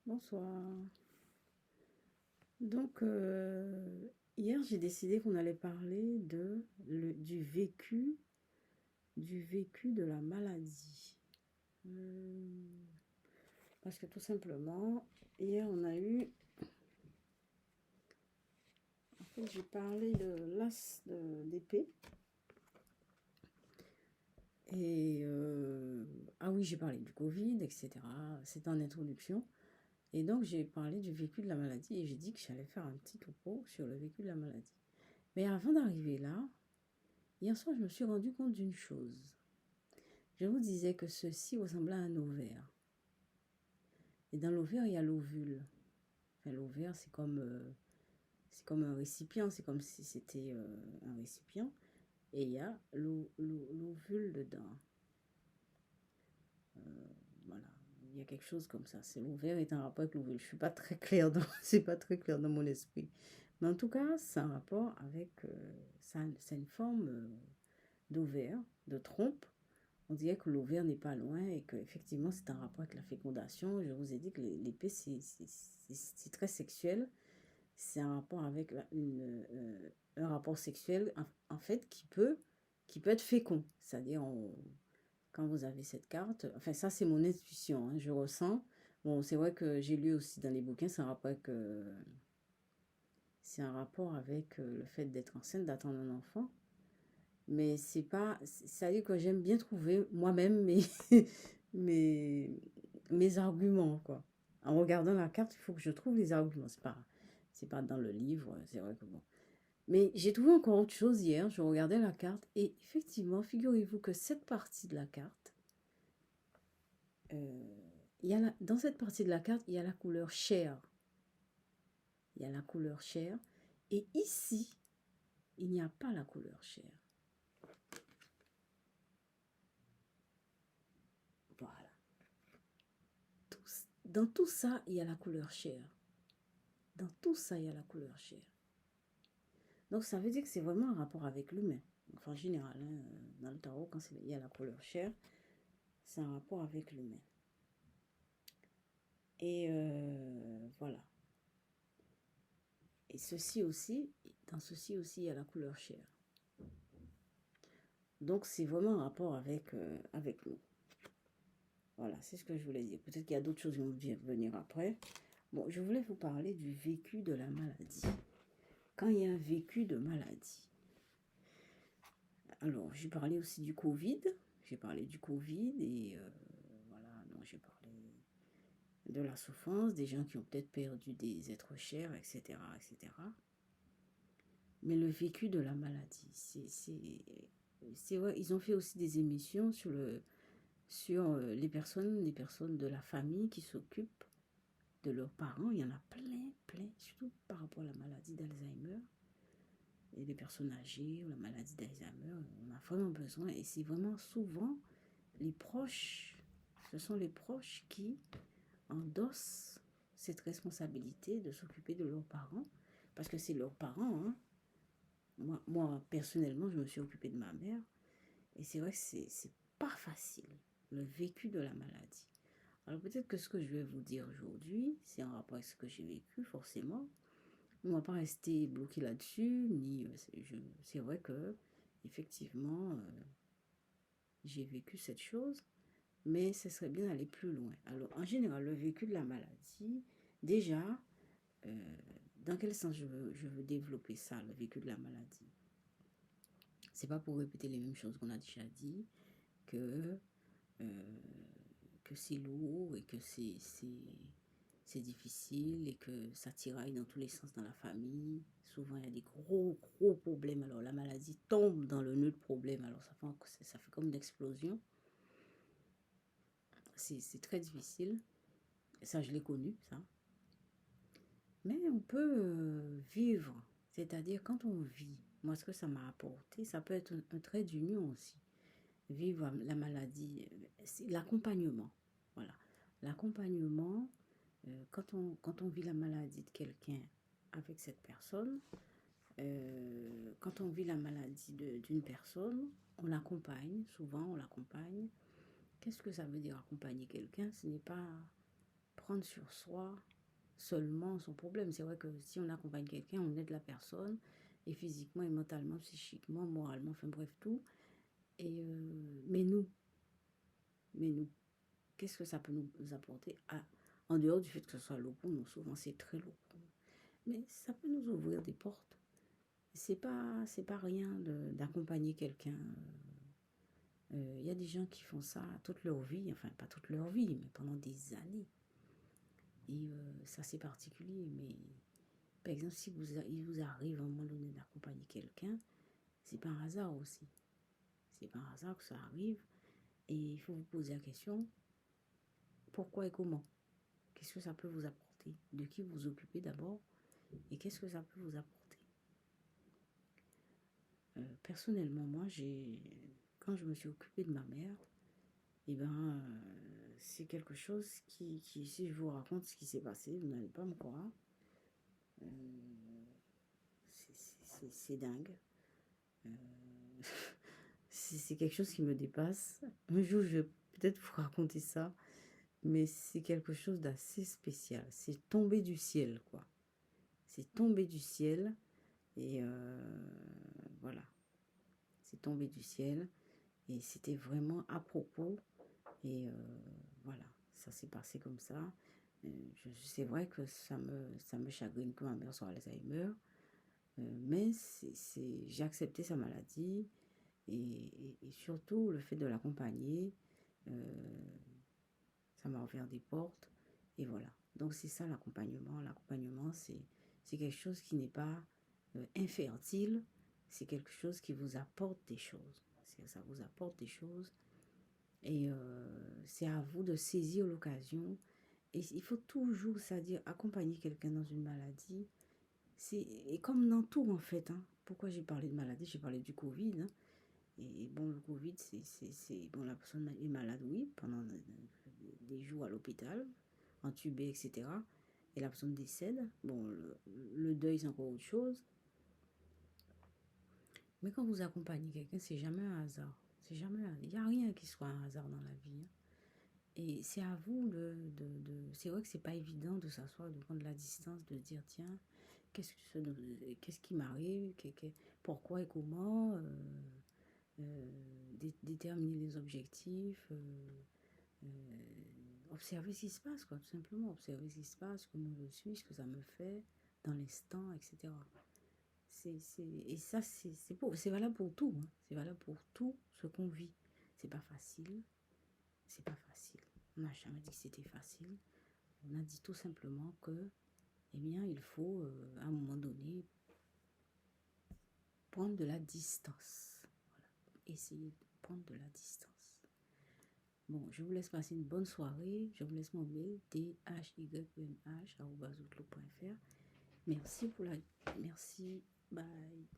Bonsoir. Donc, hier, j'ai décidé qu'on allait parler du vécu de la maladie. Euh, Parce que tout simplement, hier, en fait, j'ai parlé de d'épée. Ah oui, j'ai parlé du Covid, etc. C'est en introduction. Et donc, j'ai parlé du vécu de la maladie et j'ai dit que j'allais faire un petit topo sur le vécu de la maladie. Mais avant d'arriver là, hier soir, je me suis rendu compte d'une chose. Je vous disais que ceci ressemblait à un ovaire. Et dans l'ovaire, il y a l'ovule. Enfin, l'ovaire, c'est comme un récipient, c'est comme si c'était un récipient. Et il y a l'ovule dedans. Voilà. Il y a quelque chose comme ça. C'est l'ovaire est en rapport avec l'ovule. Je suis pas très claire dans, c'est pas très clair dans mon esprit. Mais en tout cas, c'est un rapport avec, c'est une forme d'ovaire, de trompe. On dirait que l'ovaire n'est pas loin et qu'effectivement c'est un rapport avec la fécondation. Je vous ai dit que l'épée c'est très sexuel. C'est un rapport avec un rapport sexuel en fait qui peut être fécond. C'est-à-dire quand vous avez cette carte, enfin ça c'est mon intuition, hein, je ressens. Bon, c'est vrai que j'ai lu aussi dans les bouquins, c'est un rapport avec le fait d'être enceinte, d'attendre un enfant. Mais c'est pas. Ça veut dire que j'aime bien trouver moi-même mes, mes arguments, quoi. En regardant la carte, il faut que je trouve les arguments. C'est pas dans le livre, c'est vrai que bon. Mais j'ai trouvé encore autre chose hier. Je regardais la carte et effectivement, figurez-vous que cette partie de la carte, euh, dans cette partie de la carte, il y a la couleur chair. Il y a la couleur chair. Et ici, il n'y a pas la couleur chair. Voilà. Dans tout ça, il y a la couleur chair. Dans tout ça, il y a la couleur chair. Donc, ça veut dire que c'est vraiment un rapport avec l'humain. Enfin, en général, hein, dans le tarot, quand il y a la couleur chair, c'est un rapport avec l'humain. Et voilà. Et dans ceci aussi, il y a la couleur chair. Donc, c'est vraiment un rapport avec nous. Voilà, c'est ce que je voulais dire. Peut-être qu'il y a d'autres choses qui vont venir après. Bon, je voulais vous parler du vécu de la maladie. Quand il y a un vécu de maladie, alors, j'ai parlé aussi du Covid. J'ai parlé du Covid et voilà, donc j'ai parlé de la souffrance, des gens qui ont peut-être perdu des êtres chers, etc., etc. Mais le vécu de la maladie, c'est vrai, ils ont fait aussi des émissions sur les personnes de la famille qui s'occupent de leurs parents. Il y en a plein, plein, surtout par rapport à la maladie d'Alzheimer. Et les personnes âgées ou la maladie d'Alzheimer, on a vraiment besoin. Et c'est vraiment souvent les proches, ce sont les proches qui endossent cette responsabilité de s'occuper de leurs parents. Parce que c'est leurs parents. Hein. Moi, personnellement, je me suis occupée de ma mère. Et c'est vrai que c'est pas facile, le vécu de la maladie. Alors peut-être que ce que je vais vous dire aujourd'hui, c'est en rapport avec ce que j'ai vécu, forcément. On ne va pas rester bloqué là-dessus, ni c'est vrai que effectivement j'ai vécu cette chose, mais ce serait bien d'aller plus loin. Alors en général, le vécu de la maladie, déjà, euh, dans quel sens je veux développer ça, le vécu de la maladie? C'est pas pour répéter les mêmes choses qu'on a déjà dit, que euh, que c'est lourd et que c'est difficile et que ça tiraille dans tous les sens dans la famille. Souvent, il y a des gros, gros problèmes. Alors, la maladie tombe dans le nœud de problème. Alors, ça fait comme une explosion. C'est très difficile. Et ça, je l'ai connu, ça. Mais on peut vivre. C'est-à-dire, quand on vit, moi, ce que ça m'a apporté, ça peut être un trait d'union aussi. Vivre la maladie, c'est l'accompagnement. Voilà. L'accompagnement, quand on vit la maladie de quelqu'un avec cette personne, quand on vit la maladie d'une personne, on l'accompagne, souvent on l'accompagne. Qu'est-ce que ça veut dire accompagner quelqu'un? Ce n'est pas prendre sur soi seulement son problème. C'est vrai que si on accompagne quelqu'un, on aide la personne, et physiquement, et mentalement, psychiquement, moralement, enfin bref, tout. Et mais nous, qu'est-ce que ça peut nous apporter en dehors du fait que ce soit lourd pour nous, souvent c'est très lourd pour nous. Mais ça peut nous ouvrir des portes. C'est pas rien d'accompagner quelqu'un. Il y a des gens qui font ça toute leur vie, enfin pas toute leur vie, mais pendant des années. Et ça c'est particulier, mais par exemple, si il vous arrive à un moment donné d'accompagner quelqu'un, c'est pas un hasard aussi. C'est pas un hasard que ça arrive. Et il faut vous poser la question, pourquoi et comment? Qu'est-ce que ça peut vous apporter? De qui vous occupez d'abord? Et qu'est-ce que ça peut vous apporter? Personnellement, moi, quand je me suis occupée de ma mère, eh ben, c'est quelque chose si je vous raconte ce qui s'est passé, vous n'allez pas me croire. Euh, c'est dingue. Euh, c'est quelque chose qui me dépasse. Un jour, je vais peut-être vous raconter ça, mais c'est quelque chose d'assez spécial. C'est tombé du ciel, quoi. C'est tombé du ciel, et voilà. C'est tombé du ciel, et c'était vraiment à propos, et voilà. Ça s'est passé comme ça. C'est vrai que ça me chagrine que ma mère soit Alzheimer, mais j'ai accepté sa maladie, et surtout le fait de l'accompagner, ça m'a ouvert des portes, et voilà. Donc c'est ça l'accompagnement. L'accompagnement, c'est quelque chose qui n'est pas infertile, c'est quelque chose qui vous apporte des choses. Ça vous apporte des choses, et c'est à vous de saisir l'occasion. Et il faut toujours, c'est-à-dire accompagner quelqu'un dans une maladie. Et comme dans tout en fait, hein. Pourquoi j'ai parlé de maladie? J'ai parlé du Covid, hein. Et bon, le Covid, bon, la personne est malade, oui, pendant des jours à l'hôpital, entubée, etc. Et la personne décède. Bon, le deuil, c'est encore autre chose. Mais quand vous accompagnez quelqu'un, c'est jamais un hasard. Il n'y a rien qui soit un hasard dans la vie, hein. Et c'est à vous c'est vrai que c'est pas évident de s'asseoir, de prendre la distance, de dire tiens, qu'est-ce qui m'arrive, pourquoi et comment, déterminer les objectifs, observer ce qui se passe, quoi, tout simplement. Observer ce qui se passe, comment je suis, ce que ça me fait dans l'instant, etc. Et ça, c'est valable pour tout, hein. C'est valable pour tout ce qu'on vit. C'est pas facile. C'est pas facile. On n'a jamais dit que c'était facile. On a dit tout simplement que, eh bien, il faut, à un moment donné, prendre de la distance. Voilà. Essayer de prendre de la distance. Bon, je vous laisse passer une bonne soirée. Je vous laisse mon mail, dhyymh@outlook.fr. Merci. Bye.